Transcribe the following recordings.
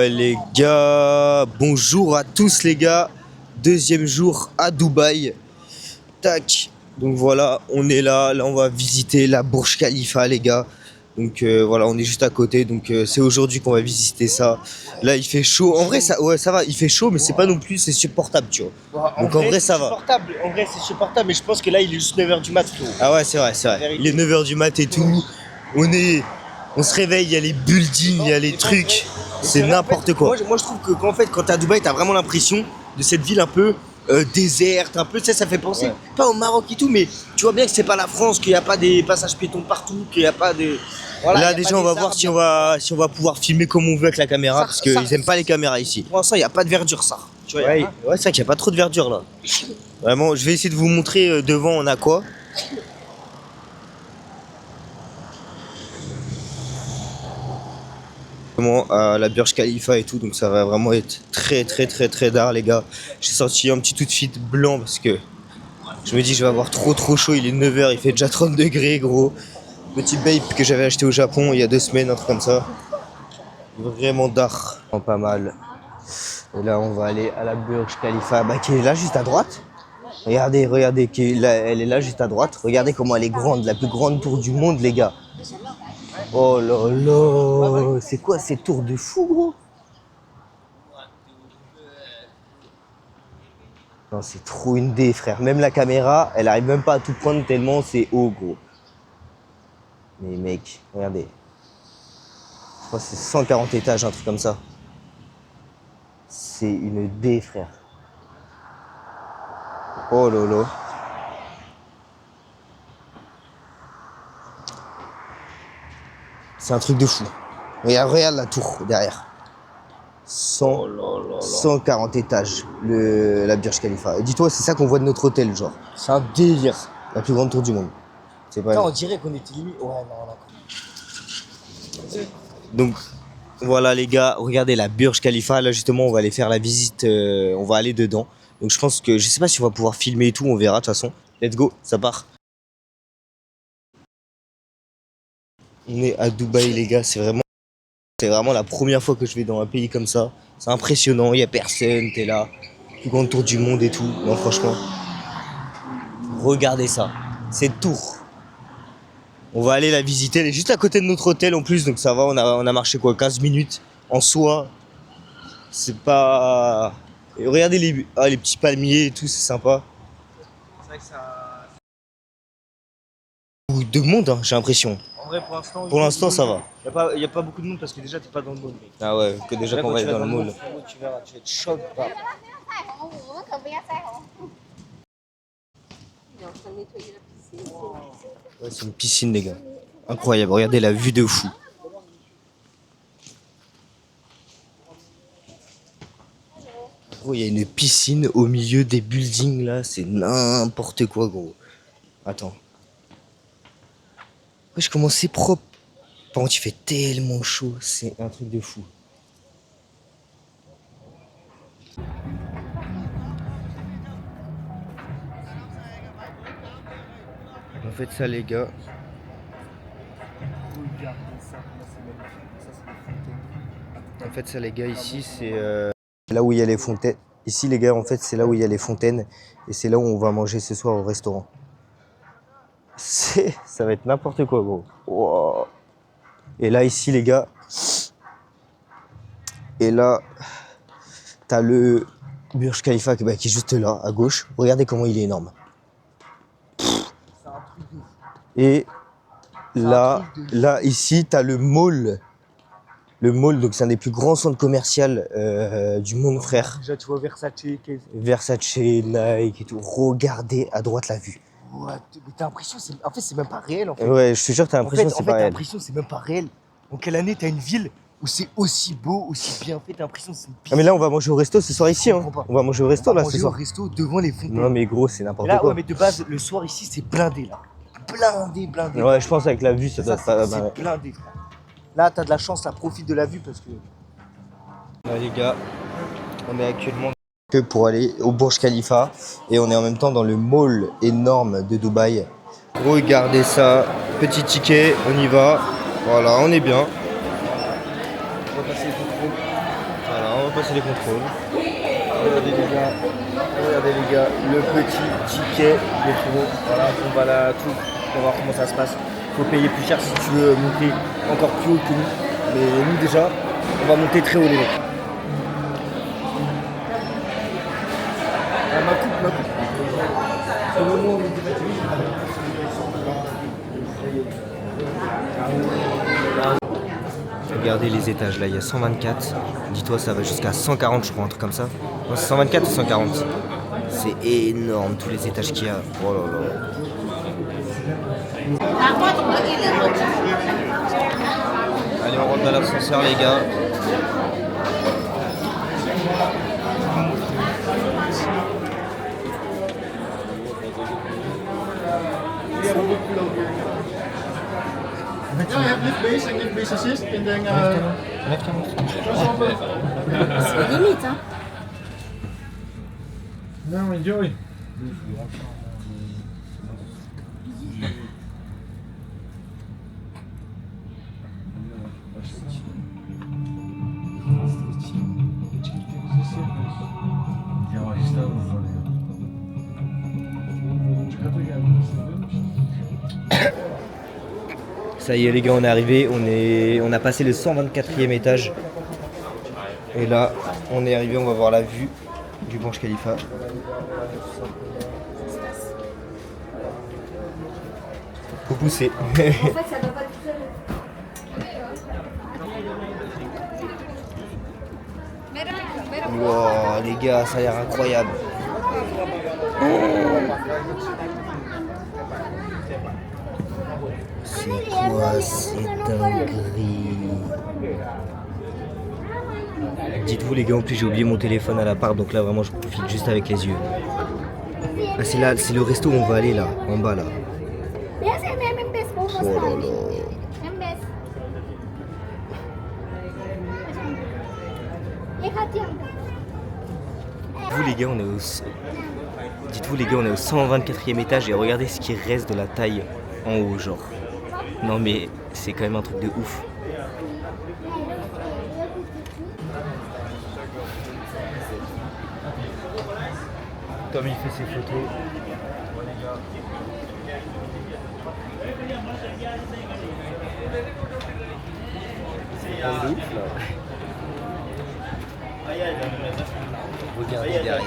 Ouais, les gars, bonjour à tous les gars, deuxième jour à Dubaï, tac, donc voilà, on est là on va visiter la Burj Khalifa les gars, donc voilà, on est juste à côté, donc c'est aujourd'hui qu'on va visiter ça, là il fait chaud, en vrai ça, ouais, ça va, il fait chaud mais c'est pas non plus, c'est supportable tu vois, donc en vrai ça va. En vrai c'est supportable, mais je pense que là il est juste 9h du mat. Ah ouais c'est vrai, il est 9h du mat et tout, on se réveille, il y a les buildings, il y a les trucs, c'est n'importe quoi. Moi je trouve que quand t'es à Dubaï, t'as vraiment l'impression de cette ville un peu déserte, un peu, tu sais, ça fait penser, Ouais. pas au Maroc et tout, mais tu vois bien que c'est pas la France, qu'il n'y a pas des passages piétons partout, qu'il n'y a pas de... Voilà, Là déjà on va voir si on va pouvoir filmer comme on veut avec la caméra, parce qu'ils aiment pas les caméras ici. Pour l'instant, il n'y a pas de verdure, ça. Tu vois, Ouais, c'est vrai qu'il n'y a pas trop de verdure là. Vraiment, je vais essayer de vous montrer devant on a quoi. Vraiment à la Burj Khalifa et tout, donc ça va vraiment être très tard les gars. J'ai sorti un petit outfit blanc parce que je me dis je vais avoir trop chaud, il est 9h, il fait déjà 30 degrés gros. Petit babe que j'avais acheté au Japon il y a 2 semaines, un truc comme ça. Vraiment d'art, pas mal. Et là on va aller à la Burj Khalifa, qui est là juste à droite. Regardez, elle est là juste à droite. Regardez comment elle est grande, la plus grande tour du monde les gars. Oh là là, c'est quoi ces tours de fou gros? Non, c'est trop une dé, frère. Même la caméra, elle arrive même pas à tout prendre tellement c'est haut, gros. Mais mec, regardez. Je crois que c'est 140 étages, un truc comme ça. C'est une dé, frère. Oh là là. C'est un truc de fou. Regarde la tour derrière. 140 étages, la Burj Khalifa. Et dis-toi, c'est ça qu'on voit de notre hôtel, genre. c'est un délire. La plus grande tour du monde. C'est pas... Là, on dirait qu'on était limite... Ouais, non, Donc, voilà les gars, regardez la Burj Khalifa. Là, justement, on va aller faire la visite. On va aller dedans. Donc, je pense que... Je sais pas si on va pouvoir filmer et tout. On verra, de toute façon. Let's go, ça part. On est à Dubaï, les gars. C'est vraiment la première fois que je vais dans un pays comme ça. C'est impressionnant. Il y a personne. T'es là. Plus grande tour du monde et tout. Non, franchement. Regardez ça. Cette tour. On va aller la visiter. Elle est juste à côté de notre hôtel en plus. Donc ça va. On a marché quoi, 15 minutes. En soi, c'est pas... Et regardez les petits palmiers et tout. C'est sympa. c'est vrai que ça... Beaucoup de monde, hein, j'ai l'impression. En vrai, pour l'instant... Pour l'instant, ça va. Il y a pas beaucoup de monde parce que déjà, t'es pas dans le mode, mec. Ah ouais, que déjà Là, qu'on quand va tu être vas dans le moule. frérot, tu verras, tu vas être choc. Bah. Ouais, c'est une piscine, les gars. Incroyable. Regardez la vue de fou. Gros, il y a une piscine au milieu des buildings là, c'est n'importe quoi, gros. Attends. Wesh, comment c'est propre. Par contre, il fait tellement chaud, c'est un truc de fou. En fait, ça, les gars. En fait, ça, les gars, ici, c'est là où il y a les fontaines. Ici, les gars, en fait, c'est là où il y a les fontaines. Et c'est là où on va manger ce soir au restaurant. Ça va être n'importe quoi, gros. Wow. Et là, ici, les gars. Et là, t'as le Burj Khalifa qui est juste là, à gauche. Regardez comment il est énorme. Et là, ici, t'as le mall. Le mall, donc c'est un des plus grands centres commerciaux du monde, frère. Déjà, tu vois Versace, Versace, Nike et tout. Regardez à droite la vue. Ouais, mais t'as l'impression, en fait, c'est même pas réel, en fait. Ouais, je te jure, t'as l'impression que c'est pas t'as réel. l'impression que c'est même pas réel. En quelle année t'as une ville où c'est aussi beau, aussi bien fait, t'as l'impression que c'est une Ah mais là, on va manger au resto ce soir ici, hein. On va manger au resto là ce manger au soir. resto devant les fontaines. Non mais gros, c'est n'importe Là, quoi. ouais, mais de base, le soir ici, c'est blindé, là. Blindé. Ouais, je pense avec la vue, ça doit Ça, être c'est pas... blindé, frère. Là, t'as de la chance, là, profite de la vue parce que... Là, les gars, on est actuellement que pour aller au Burj Khalifa et on est en même temps dans le mall énorme de Dubaï. Regardez ça, petit ticket, on y va. Voilà, on est bien. va passer les contrôles. Regardez les gars, le petit ticket métro. Voilà, on va là, tout, on va voir comment ça se passe. Faut payer plus cher si tu veux monter encore plus haut que nous. Mais nous déjà, on va monter très haut les mecs. Ah, ma coupe. C'est le moment où on est Regardez les étages là, il y a 124. Dis-toi, ça va jusqu'à 140, je crois, un truc comme ça. Non, c'est 124 ou 140. C'est énorme tous les étages qu'il y a. Oh là là. Allez, on rentre dans l'ascenseur, les gars. Ja, je hebt lift base en lift base assist. En dan C'est limite, hein. now enjoy. Ja, je stelt me voor Ça y est les gars, on est arrivé, on a passé le 124e étage. Et là, on est arrivé, on va voir la vue du Burj Khalifa. Faut pousser. En fait, ça doit pas tout seul. Wow, les gars, ça a l'air incroyable. C'est quoi cette dinguerie? Dites-vous les gars, en plus j'ai oublié mon téléphone à l'appart, donc là vraiment je profite juste avec les yeux. Ah c'est là, c'est le resto où on va aller là, en bas là. Oh là là. Dites-vous les gars, Dites-vous les gars, on est au 124e étage et regardez ce qui reste de la taille en haut, genre. Non mais c'est quand même un truc de ouf. Comme il fait ses photos. C'est un de ouf là. Regardez derrière.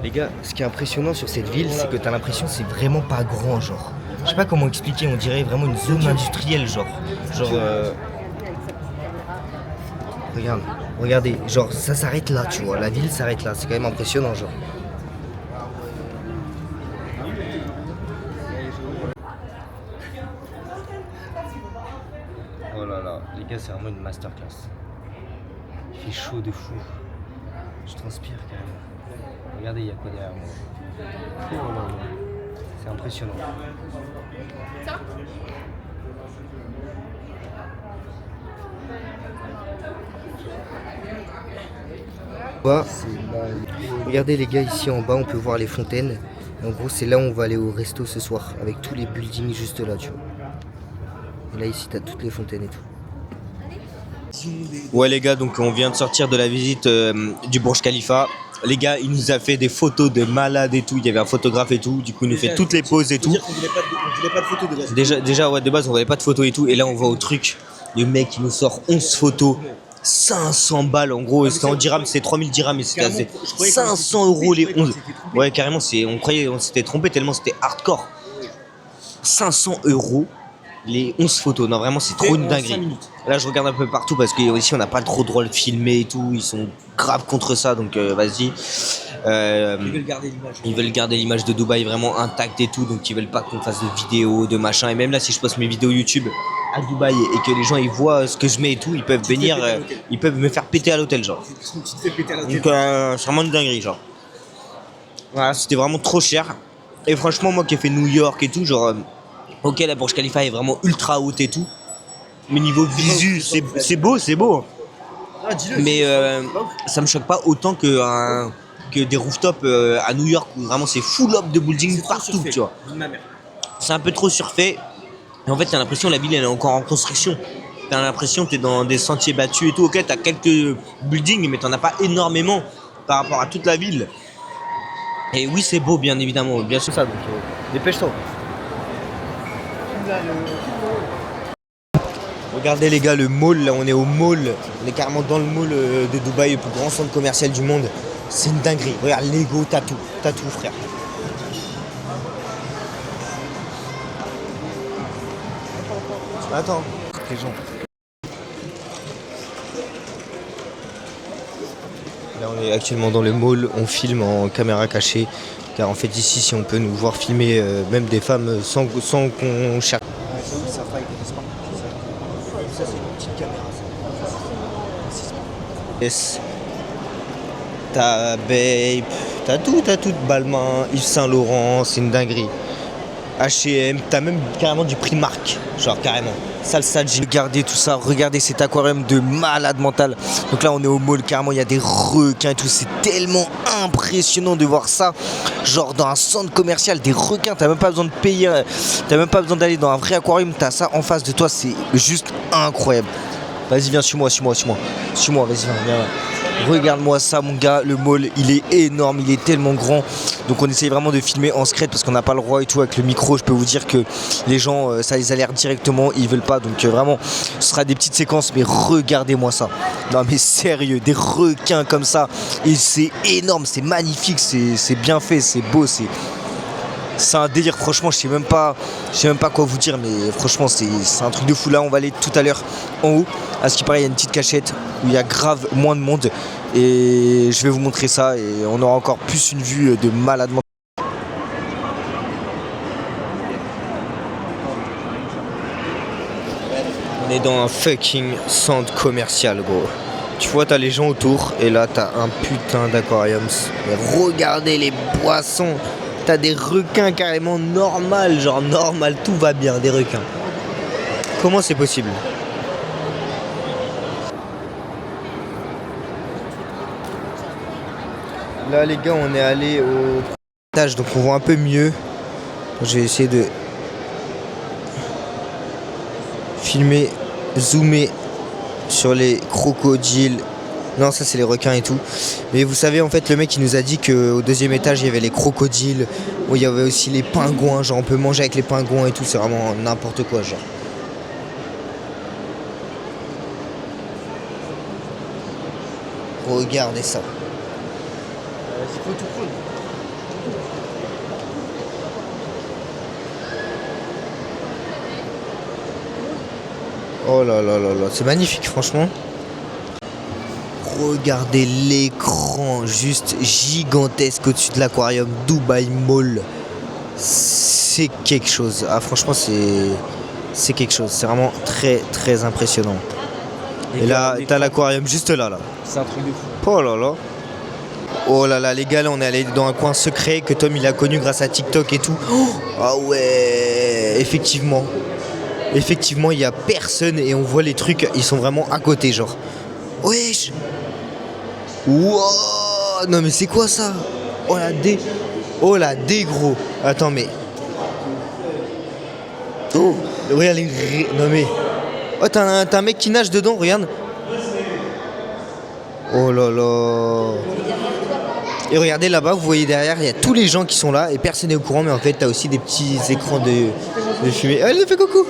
Les gars, ce qui est impressionnant sur cette ville, c'est que t'as l'impression que c'est vraiment pas grand, genre. Je sais pas comment expliquer, on dirait vraiment une zone industrielle, genre. Regardez, genre ça s'arrête là, tu vois, la ville s'arrête là, c'est quand même impressionnant, genre. Oh là là, les gars, c'est vraiment une masterclass. Il fait chaud de fou. Je transpire carrément. Regardez, il y a quoi derrière moi. Oh là là. C'est impressionnant. Bas. Regardez les gars, ici en bas on peut voir les fontaines. Et en gros c'est là où on va aller au resto ce soir. Avec tous les buildings juste là, tu vois. Et là ici t'as toutes les fontaines et tout. Ouais les gars, donc on vient de sortir de la visite du Burj Khalifa. Les gars, il nous a fait des photos de malades et tout. Il y avait un photographe et tout. Du coup, il nous fait toutes les poses et tout. On voulait pas de photos déjà. Déjà, ouais, de base, on voulait pas de photos et tout. Et là, on va au truc. Le mec, il nous sort 11 photos. 500 balles en gros. C'était en dirhams, c'était 3000 dirhams. Mais c'était assez. 500 euros les 11. Ouais, carrément, on croyait, on s'était trompé tellement c'était hardcore. 500 euros les 11 photos. Non, vraiment, c'est trop une dinguerie. Là, je regarde un peu partout parce qu'ici, on n'a pas trop le droit de filmer et tout. Ils sont grave contre ça, donc vas-y. Ils veulent garder l'image de Dubaï vraiment intacte et tout, donc ils veulent pas qu'on fasse de vidéos, de machin. Et même là, si je poste mes vidéos YouTube à Dubaï et que les gens ils voient ce que je mets et tout, ils peuvent venir, ils peuvent me faire péter à l'hôtel, genre. Donc c'est vraiment une dinguerie, genre. Voilà, c'était vraiment trop cher. Et franchement, moi qui ai fait New York et tout, genre, ok, la Burj Khalifa est vraiment ultra haute et tout. Mais niveau visu, c'est beau, c'est beau. Mais ça me choque pas autant que des rooftops à New York où vraiment c'est full up de buildings partout, tu vois. C'est un peu trop surfait. Et en fait, t'as l'impression que la ville elle est encore en construction. t'as l'impression que t'es dans des sentiers battus et tout. Ok, t'as quelques buildings, mais t'en as pas énormément par rapport à toute la ville. Et oui, c'est beau, bien évidemment, bien sûr. Ça, donc dépêche-toi. Regardez les gars, le mall, là on est au mall. On est carrément dans le mall de Dubaï, le plus grand centre commercial du monde. C'est une dinguerie. Regarde, Lego, t'as tout frère. Attends, les gens. Là on est actuellement dans le mall, on filme en caméra cachée. Car en fait ici, si on peut nous voir filmer même des femmes sans qu'on cherche. Ça c'est une petite caméra. Yes. T'as Babe, t'as tout, Balmain, Yves Saint Laurent, c'est une dinguerie. H&M, t'as même carrément du Primark, genre carrément. Salsa Jean. Regardez tout ça, regardez cet aquarium de malade mental. Donc là on est au mall, carrément il y a des requins et tout, c'est tellement impressionnant de voir ça. Genre dans un centre commercial, des requins, t'as même pas besoin de payer, t'as même pas besoin d'aller dans un vrai aquarium, t'as ça en face de toi, c'est juste incroyable. Vas-y viens, suis-moi, vas-y viens. Regarde-moi ça mon gars, le mall il est énorme, il est tellement grand. Donc on essaye vraiment de filmer en secret parce qu'on n'a pas le droit et tout avec le micro. Je peux vous dire que les gens ça les alerte directement, ils veulent pas. Donc vraiment ce sera des petites séquences, mais regardez-moi ça. Non mais sérieux, des requins comme ça. Et c'est énorme, c'est magnifique, c'est bien fait, c'est beau, c'est un délire, franchement, je sais même pas quoi vous dire, mais franchement, c'est un truc de fou. Là, on va aller tout à l'heure en haut. À ce qui paraît, il y a une petite cachette où il y a grave moins de monde. Et je vais vous montrer ça et on aura encore plus une vue de malade. On est dans un fucking centre commercial, gros. Tu vois, t'as les gens autour et là, t'as un putain d'aquarium. Mais regardez les poissons. T'as des requins carrément normal, genre normal, tout va bien, des requins. Comment c'est possible? Là les gars, on est allé au étage, donc on voit un peu mieux. Je vais essayer de filmer, zoomer sur les crocodiles. Non, ça c'est les requins et tout. Mais vous savez, en fait, le mec il nous a dit qu'au deuxième étage il y avait les crocodiles. Où il y avait aussi les pingouins, genre on peut manger avec les pingouins et tout. C'est vraiment n'importe quoi, genre. Regardez ça. Oh là là là là, c'est magnifique franchement. Regardez l'écran juste gigantesque au-dessus de l'aquarium Dubai Mall. C'est quelque chose. Ah franchement c'est quelque chose. C'est vraiment très très impressionnant. Et là t'as l'aquarium juste là. C'est un truc de fou. Oh là là. Oh là là les gars, là on est allé dans un coin secret que Tom il a connu grâce à TikTok et tout. Oh, ah ouais, effectivement. Effectivement il y a personne et on voit les trucs, ils sont vraiment à côté genre. Wesh. Wow. Non mais c'est quoi ça? Oh la dé gros. Attends mais. Oh regarde les. Non mais. Oh t'as un mec qui nage dedans, regarde. Oh là là. Et regardez là-bas, vous voyez derrière, il y a tous les gens qui sont là et personne n'est au courant, mais en fait t'as aussi des petits écrans de fumée. Elle nous a fait coucou.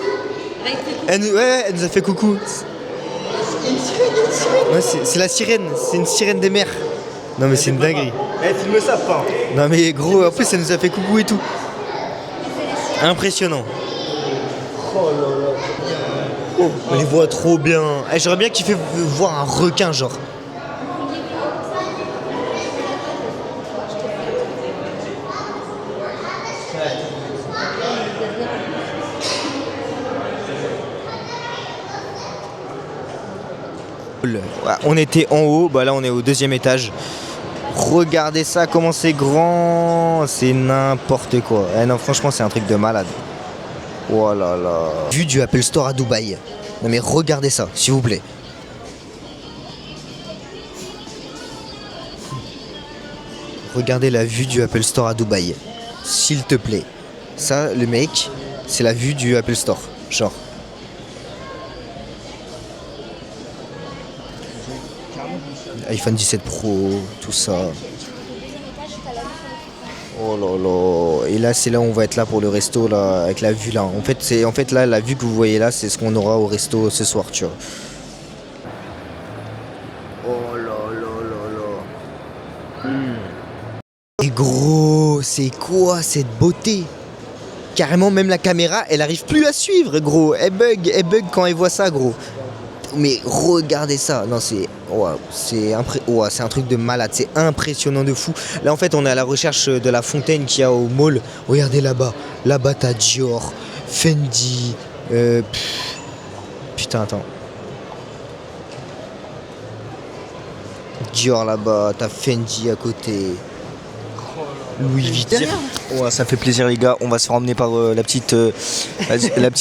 Elle nous a fait coucou. Ouais, c'est la sirène, c'est une sirène des mers. Non mais c'est une dinguerie. Eh, filme ça pas. Non mais gros, en plus elle nous a fait coucou et tout. Impressionnant. Oh là là. On les voit trop bien. Eh, j'aurais bien kiffé voir un requin genre. On était en haut, bah là on est au deuxième étage. Regardez ça, comment c'est grand. C'est n'importe quoi. Eh non, franchement, c'est un truc de malade. Oh là là. Vue du Apple Store à Dubaï. Non mais regardez ça, s'il vous plaît. Regardez la vue du Apple Store à Dubaï. S'il te plaît. Ça, le mec, c'est la vue du Apple Store. Genre. iPhone 17 Pro, tout ça. Oh là là. Et là, c'est là où on va être là pour le resto, là, avec la vue là. En fait là, la vue que vous voyez là, c'est ce qu'on aura au resto ce soir, tu vois. Oh là là là là. Et gros, c'est quoi cette beauté? Carrément, même la caméra, elle arrive plus à suivre, gros. Elle bug quand elle voit ça, gros. Mais regardez ça. Non, c'est wow, c'est un truc de malade. C'est impressionnant de fou. Là, en fait, on est à la recherche de la fontaine qu'il y a au mall. Regardez là-bas. Là-bas, t'as Dior, Fendi. Putain, attends. Dior là-bas, t'as Fendi à côté. Louis Vuitton. Ouais, ça fait plaisir les gars, on va se faire emmener par la petite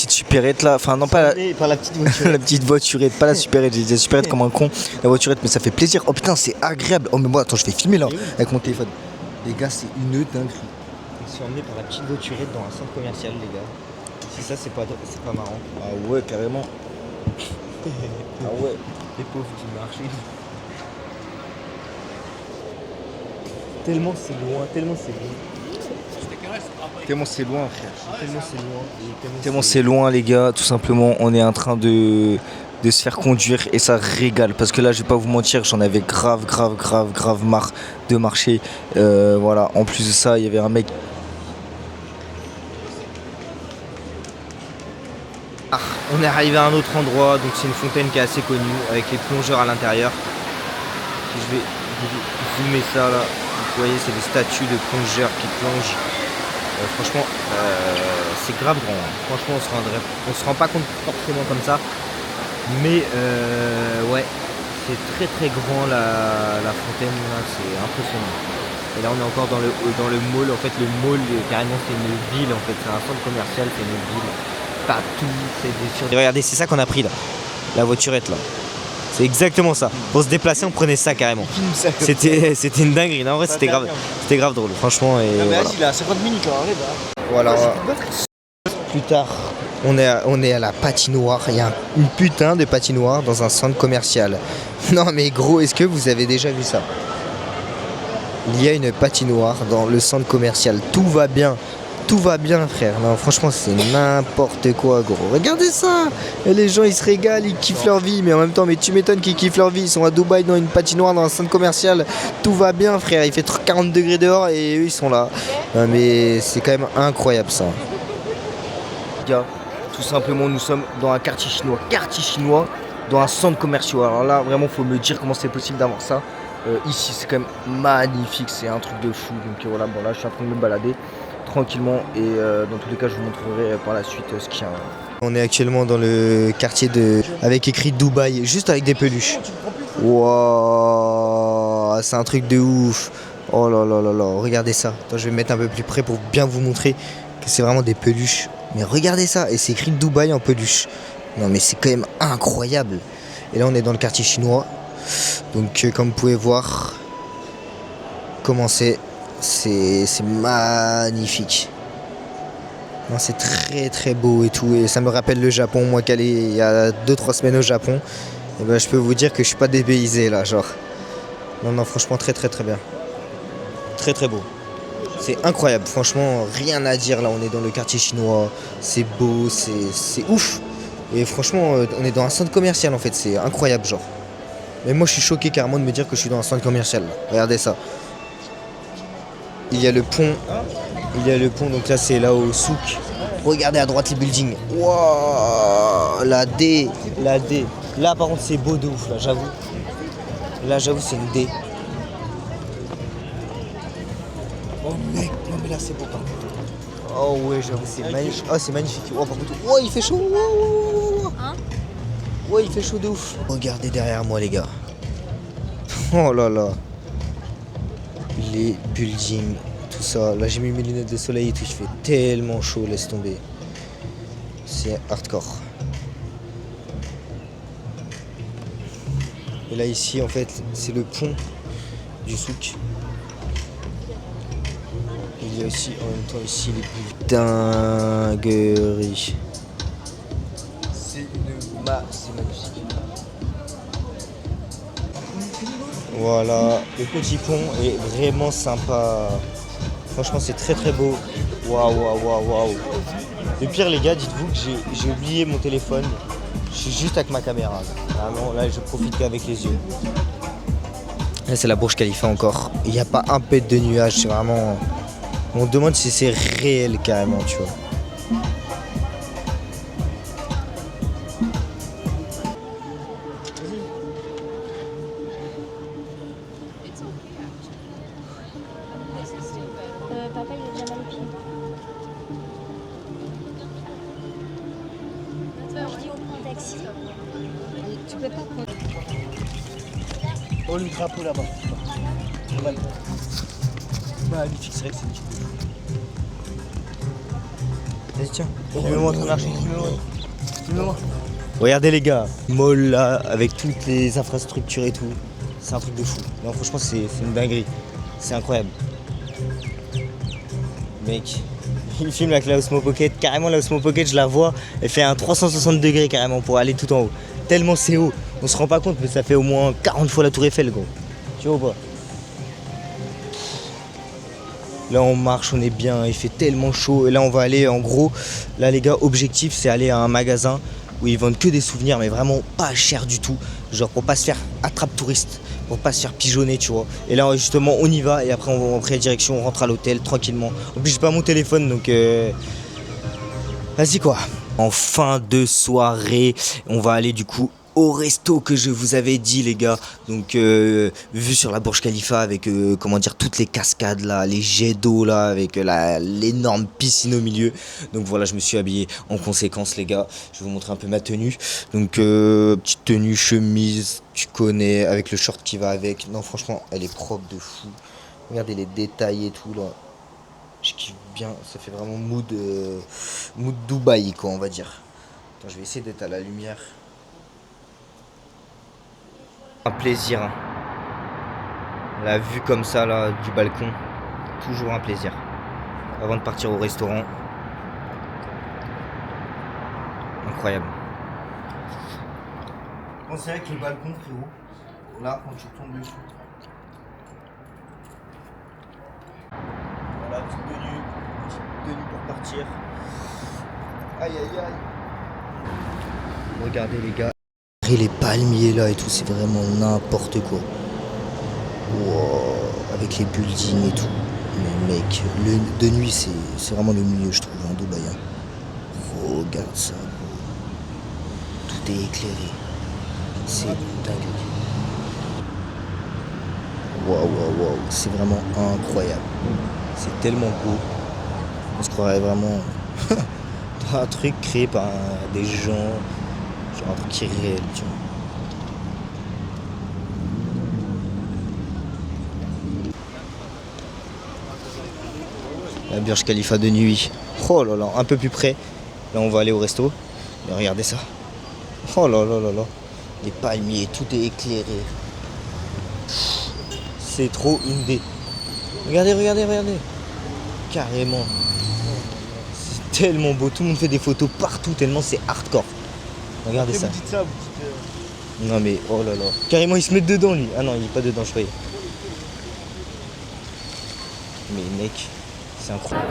supérette là, enfin non pas Par la petite voiture. la petite voiturette, pas la supérette, j'ai dit la supérette comme un con, la voiturette, mais ça fait plaisir. Oh putain c'est agréable, oh mais moi attends je vais filmer là avec mon téléphone. Les gars c'est une dinguerie. On se fait emmener par la petite voiturette dans un centre commercial, les gars. Si ça, c'est pas marrant. Ah ouais carrément. Ah ouais. Les pauvres qui marchent. Tellement c'est loin, tellement c'est loin. Tellement c'est loin frère. Tellement c'est loin. Tellement c'est loin les gars, tout simplement on est en train de se faire conduire et ça régale parce que là je vais pas vous mentir, j'en avais grave marre de marcher. Voilà, en plus de ça il y avait un mec. On est arrivé à un autre endroit, donc c'est une fontaine qui est assez connue, avec les plongeurs à l'intérieur. Si je vais vous zoomer ça là, vous voyez c'est des statues de plongeurs qui plongent. Franchement, c'est grave grand. Hein. Franchement, on se rend pas compte forcément comme ça. Mais ouais, c'est très grand la fontaine, là, c'est impressionnant. Et là on est encore dans le mall. En fait le mall carrément c'est une ville en fait, c'est un centre commercial, c'est une ville. Partout, c'est des. Et regardez, c'est ça qu'on a pris là. La voiturette là. C'est exactement ça. Pour se déplacer, on prenait ça carrément. C'était une dinguerie. Non, en vrai, c'était grave drôle. Franchement. Et voilà. Il a 50 minutes là, arrête. Voilà. Plus tard, on est à la patinoire. Il y a une putain de patinoire dans un centre commercial. Non, mais gros, est-ce que vous avez déjà vu ça? Il y a une patinoire dans le centre commercial. Tout va bien. Tout va bien frère, non franchement c'est n'importe quoi gros, regardez ça. Et les gens ils se régalent, ils kiffent leur vie, mais en même temps mais tu m'étonnes qu'ils kiffent leur vie, ils sont à Dubaï dans une patinoire dans un centre commercial, tout va bien frère, il fait 40 degrés dehors et eux ils sont là. Non, mais c'est quand même incroyable ça. Les gars, tout simplement nous sommes dans un quartier chinois, dans un centre commercial. Alors là vraiment faut me dire comment c'est possible d'avoir ça. Ici c'est quand même magnifique, c'est un truc de fou, donc voilà, bon là je suis en train de me balader tranquillement et dans tous les cas je vous montrerai par la suite ce qu'il y a. On est actuellement dans le quartier avec écrit Dubaï, juste avec des peluches. Waouh, c'est un truc de ouf. Oh là là là là, regardez ça. Attends, je vais me mettre un peu plus près pour bien vous montrer que c'est vraiment des peluches. Mais regardez ça, et c'est écrit Dubaï en peluche. Non mais c'est quand même incroyable. Et là on est dans le quartier chinois. Donc comme vous pouvez voir comment c'est magnifique. Non, c'est très beau et tout. Et ça me rappelle le Japon. Moi qui allais il y a 2-3 semaines au Japon. Et ben, je peux vous dire que je suis pas dépaysé là, genre. Non, franchement très bien. Très beau. C'est incroyable, franchement, rien à dire là. On est dans le quartier chinois. C'est beau, c'est ouf. Et franchement, on est dans un centre commercial en fait. C'est incroyable, genre. Mais moi je suis choqué carrément de me dire que je suis dans un centre commercial. Là. Regardez ça. Il y a le pont, donc là c'est là au souk. Regardez à droite les buildings. Waouh, la D. Là par contre c'est beau de ouf, là j'avoue. Là j'avoue c'est une D. Oh mec, non mais là c'est beau par contre. Oh ouais j'avoue c'est magnifique. Oh c'est magnifique. Oh par contre, oh il fait chaud. Ouais il fait chaud de ouf. Regardez derrière moi les gars. Oh là là. Les buildings, tout ça. Là j'ai mis mes lunettes de soleil et tout, il fait tellement chaud, laisse tomber. C'est hardcore. Et là ici en fait c'est le pont du souk. Il y a aussi en même temps ici les plus dingueries. C'est magnifique. Voilà, le petit pont est vraiment sympa. Franchement, c'est très très beau. Waouh, waouh, waouh, waouh. Le pire, les gars, dites-vous que j'ai oublié mon téléphone. Je suis juste avec ma caméra. Vraiment, là, je profite qu'avec les yeux. Là, c'est la Burj Khalifa encore. Il n'y a pas un pet de nuage. C'est vraiment. On se demande si c'est réel carrément, tu vois. Papa, il est déjà mal au pied. Je dis on prend un taxi. Tu peux pas prendre. Oh, le drapeau là-bas. Magnifique, c'est vrai que c'est magnifique. Vas-y, tiens. Filme-moi ton argent. Filme-moi. Regardez les gars, mall là, avec toutes les infrastructures et tout. C'est un truc de fou. Non, franchement, c'est une dinguerie. C'est incroyable. Mec, il filme avec la Osmo Pocket. Carrément, la Osmo Pocket, je la vois. Elle fait un 360 degrés carrément pour aller tout en haut. Tellement c'est haut. On se rend pas compte, mais ça fait au moins 40 fois la Tour Eiffel, gros. Tu vois ou pas? Là, on marche, on est bien. Il fait tellement chaud. Et là, on va aller, en gros, là, les gars, objectif, c'est aller à un magasin où ils vendent que des souvenirs, mais vraiment pas cher du tout. Genre pour pas se faire attrape touriste, pour pas se faire pigeonner, tu vois. Et là, justement, on y va et après, on va en direction, on rentre à l'hôtel tranquillement. En plus, j'ai pas mon téléphone, donc vas-y quoi. En fin de soirée, on va aller du coup au resto que je vous avais dit les gars. Donc vu sur la Burj Khalifa avec comment dire toutes les cascades là, les jets d'eau là avec l'énorme piscine au milieu. Donc voilà, je me suis habillé en conséquence les gars. Je vais vous montrer un peu ma tenue. Donc petite tenue chemise, tu connais, avec le short qui va avec. Non franchement, elle est propre de fou. Regardez les détails et tout là. Je kiffe bien, ça fait vraiment mood Dubaï quoi on va dire. Attends, je vais essayer d'être à la lumière. Un plaisir. Hein. La vue comme ça là du balcon, toujours un plaisir. Avant de partir au restaurant. Incroyable. Bon, c'est vrai que le balcon frérot, là quand tu tombes dessus. Voilà, petite tenue pour partir. Aïe aïe aïe. Regardez les gars. Les palmiers là et tout, c'est vraiment n'importe quoi. Wow, avec les buildings et tout. Mais mec, de nuit c'est vraiment le mieux je trouve en Dubaï. Hein. Regarde ça. Tout est éclairé. C'est dingue. Waouh, waouh, waouh. C'est vraiment incroyable. C'est tellement beau. On se croirait vraiment dans un truc créé par des gens. Genre un truc qui est réel, tu vois. La Burj Khalifa de nuit. Oh là là, un peu plus près. Là, on va aller au resto. Et regardez ça. Oh là là là là. Les palmiers, tout est éclairé. C'est trop indé. Regardez, regardez, regardez. Carrément. C'est tellement beau. Tout le monde fait des photos partout, tellement c'est hardcore. Regardez ça. Non mais oh là là. Carrément ils se mettent dedans lui. Ah non il est pas dedans je croyais. Mais mec, c'est incroyable.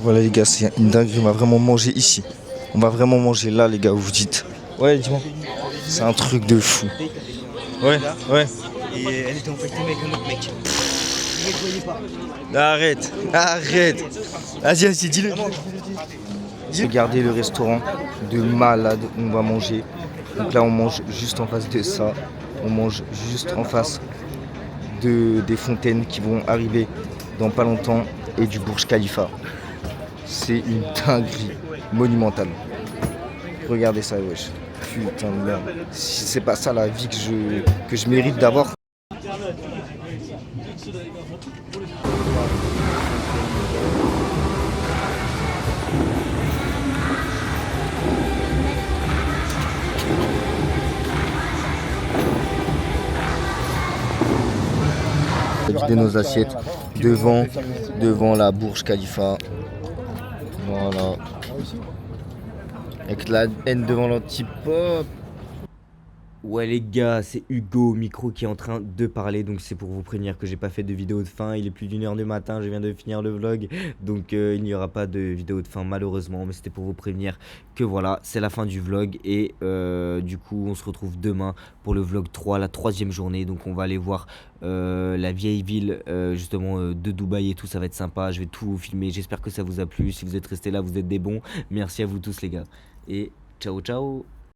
Voilà les gars, c'est une dinguerie, on va vraiment manger ici. On va vraiment manger là les gars, vous dites. Ouais dis-moi. C'est un truc de fou. Ouais, ouais. Et elle était en fait avec un autre mec. Arrête, arrête. Vas-y, vas-y, dis-le. Regardez le restaurant de malade, on va manger. Donc là on mange juste en face de ça. On mange juste en face des fontaines qui vont arriver dans pas longtemps et du Burj Khalifa. C'est une dinguerie monumentale. Regardez ça, wesh. Putain de merde. Si c'est pas ça la vie que je mérite d'avoir. On a vidé nos assiettes devant la Burj Khalifa. Voilà. Avec la haine devant l'antipop. Ouais les gars, c'est Hugo au micro qui est en train de parler, donc c'est pour vous prévenir que j'ai pas fait de vidéo de fin. Il est plus d'1h du matin, je viens de finir le vlog, donc il n'y aura pas de vidéo de fin malheureusement, mais c'était pour vous prévenir que voilà, c'est la fin du vlog et du coup on se retrouve demain pour le vlog 3, la 3e journée. Donc on va aller voir la vieille ville justement de Dubaï et tout, ça va être sympa, je vais tout vous filmer, j'espère que ça vous a plu. Si vous êtes restés là, vous êtes des bons, merci à vous tous les gars et ciao ciao.